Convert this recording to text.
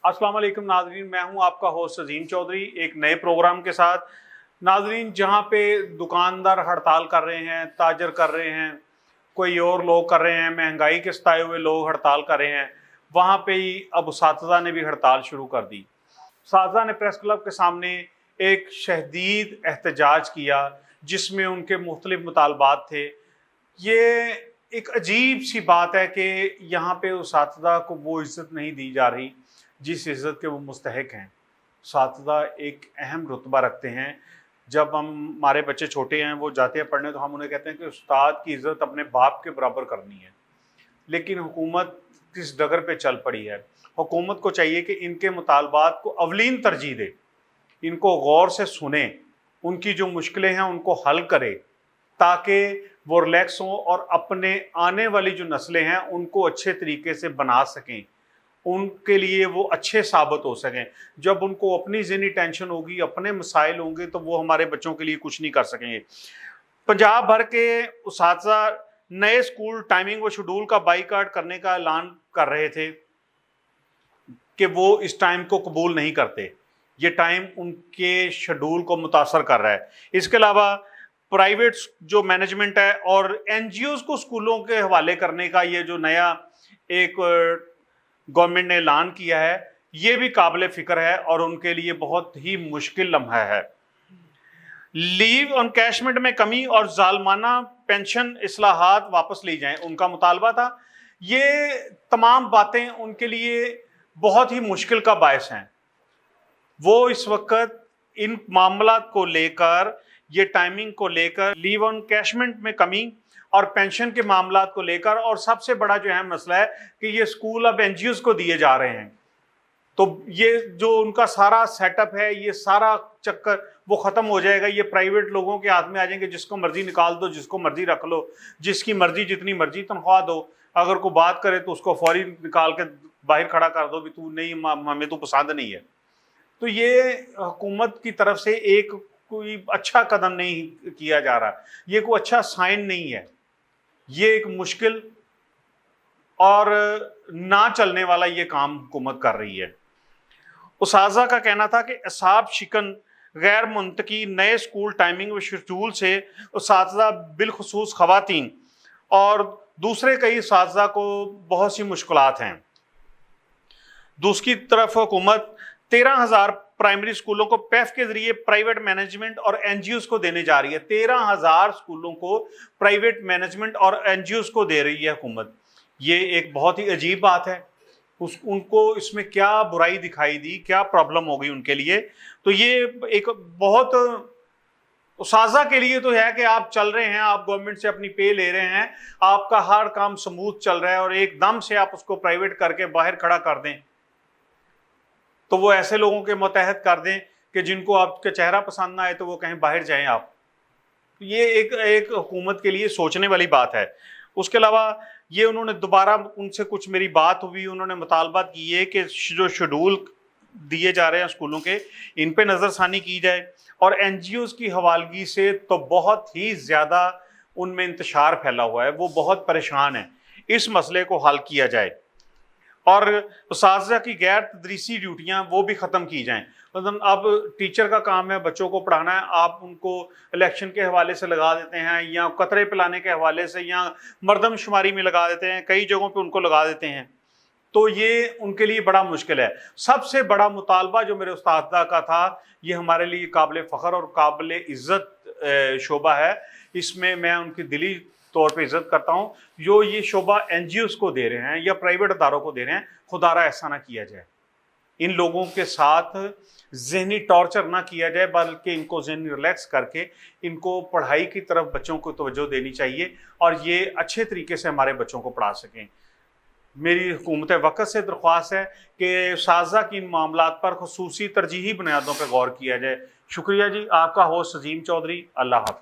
अस्सलाम वालेकुम नाजरीन, मैं हूं आपका होस्ट अजीम चौधरी एक नए प्रोग्राम के साथ। नाजरीन, जहां पे दुकानदार हड़ताल कर रहे हैं, ताजर कर रहे हैं, कोई और लोग कर रहे हैं, महंगाई के सताए हुए लोग हड़ताल कर रहे हैं, वहां पे ही अब उसातिज़ा ने भी हड़ताल शुरू कर दी। उसातिज़ा ने प्रेस क्लब के सामने एक शदीद एहतजाज किया जिसमें उनके मुख्तलिफ मुतालबात थे। ये एक अजीब सी बात है कि यहाँ पे उसातिज़ा को वो इज़्ज़त नहीं दी जा रही जिस इज़्ज़त के वो मुस्तहिक हैं। उसातिज़ा एक अहम रुतबा रखते हैं। जब हमारे बच्चे छोटे हैं, वो जाते हैं पढ़ने, तो हम उन्हें कहते हैं कि उस्ताद की इज़्ज़त अपने बाप के बराबर करनी है। लेकिन हुकूमत किस डगर पे चल पड़ी है। हुकूमत को चाहिए कि इनके मुतालबात को अवलीन तरजीह दे, इनको गौर से सुने, उनकी जो मुश्किलें हैं उनको हल करे, ताकि वो रिलैक्स हों और अपने आने वाली जो नस्लें हैं उनको अच्छे तरीके से बना सकें, उनके लिए वो अच्छे साबित हो सकें। जब उनको अपनी ज़हनी टेंशन होगी, अपने मसाइल होंगे, तो वो हमारे बच्चों के लिए कुछ नहीं कर सकेंगे। पंजाब भर के उसातिज़ा नए स्कूल टाइमिंग व शेड्यूल का बाईकाट करने का ऐलान कर रहे थे कि वो इस टाइम को कबूल नहीं करते। ये टाइम उनके शेड्यूल को मुतासर कर रहा है। इसके अलावा प्राइवेट जो मैनेजमेंट है और एनजीओज़ को स्कूलों के हवाले करने का ये जो नया एक गवर्नमेंट ने ऐलान किया है, ये भी काबिल फ़िक्र है और उनके लिए बहुत ही मुश्किल लम्हा है। लीव ऑन कैशमेंट में कमी और जालमाना पेंशन इस्लाहात वापस ली जाएं, उनका मुतालबा था। ये तमाम बातें उनके लिए बहुत ही मुश्किल का बायस हैं। वो इस वक्त इन मामलात को लेकर, ये टाइमिंग को लेकर, लीव ऑन कैशमेंट में कमी और पेंशन के मामलात को लेकर, और सबसे बड़ा जो अहम मसला है कि ये स्कूल अब एनजीओज़ को दिए जा रहे हैं, तो ये जो उनका सारा सेटअप है, ये सारा चक्कर वो ख़त्म हो जाएगा। ये प्राइवेट लोगों के हाथ में आ जाएंगे, जिसको मर्जी निकाल दो, जिसको मर्जी रख लो, जिसकी मर्जी जितनी मर्जी तनख्वाह दो, अगर कोई बात करे तो उसको फौरी निकाल के बाहर खड़ा कर दो भी तू नहीं, हमें तो पसंद नहीं है। तो ये हुकूमत की तरफ से एक कोई अच्छा कदम नहीं किया जा रहा, ये कोई अच्छा साइन नहीं है। ये एक मुश्किल और ना चलने वाला ये काम हुकूमत कर रही है। उसातिज़ा का कहना था कि असाब शिकन गैर मुंतकी नए स्कूल टाइमिंग व शेड्यूल से उसातिज़ा बिलखुसूस ख़वातीन और दूसरे कई उसातिज़ा को बहुत सी मुश्किलात हैं। दूसरी तरफ हुकूमत 13,000 प्राइमरी स्कूलों को पैफ के जरिए प्राइवेट मैनेजमेंट और एनजीओज़ को देने जा रही है। 13,000 स्कूलों को प्राइवेट मैनेजमेंट और एनजीओज़ को दे रही है हुकूमत। ये एक बहुत ही अजीब बात है। उनको इसमें क्या बुराई दिखाई दी, क्या प्रॉब्लम हो गई उनके लिए? तो ये एक बहुत उसातिज़ा के लिए तो है कि आप चल रहे हैं, आप गवर्नमेंट से अपनी पे ले रहे हैं, आपका हर काम स्मूथ चल रहा है और एकदम से आप उसको प्राइवेट करके बाहर खड़ा कर दें, तो वो ऐसे लोगों के मुतहद कर दें कि जिनको आपका चेहरा पसंद ना आए तो वो कहीं बाहर जाएं आप। ये एक हुकूमत के लिए सोचने वाली बात है। उसके अलावा ये उन्होंने दोबारा उनसे कुछ मेरी बात हुई, उन्होंने मुतालबात की है कि जो शेड्यूल दिए जा रहे हैं स्कूलों के, इन पे नज़रसानी की जाए और एनजीओज़ की हवालगी से तो बहुत ही ज़्यादा उनमें इंतशार फैला हुआ है, वो बहुत परेशान हैं। इस मसले को हल किया जाए और उसातिज़ा की गैर तदरीसी ड्यूटियाँ वो भी ख़त्म की जाएँ। मतलब अब टीचर का काम है बच्चों को पढ़ाना है, आप उनको इलेक्शन के हवाले से लगा देते हैं या कतरे पिलाने के हवाले से या मरदमशुमारी में लगा देते हैं, कई जगहों पे उनको लगा देते हैं, तो ये उनके लिए बड़ा मुश्किल है। सबसे बड़ा मुतालबा जो मेरे उस्ताद का था, ये हमारे लिए काबिल फ़ख्र और काबिल इज़्ज़त शोबा है। इसमें मैं उनकी दिली तौर पे इज़्ज़त करता हूँ। जो ये शोबा एनजीओज़ को दे रहे हैं या प्राइवेट अदारों को दे रहे हैं, खुदारा ऐसा ना किया जाए। इन लोगों के साथ जहनी टॉर्चर ना किया जाए, बल्कि इनको जहनी रिलैक्स करके इनको पढ़ाई की तरफ बच्चों को तवज्जो देनी चाहिए और ये अच्छे तरीके से हमारे बच्चों को पढ़ा सकें। मेरी हुकूमत वक़्त से दरख्वास्त है कि साजा की इन मामलात पर खुसूसी तरजीही बुनियादों पर गौर किया जाए। शुक्रिया जी। आपका होस्ट अजीम चौधरी। अल्लाह हाफ़िज़।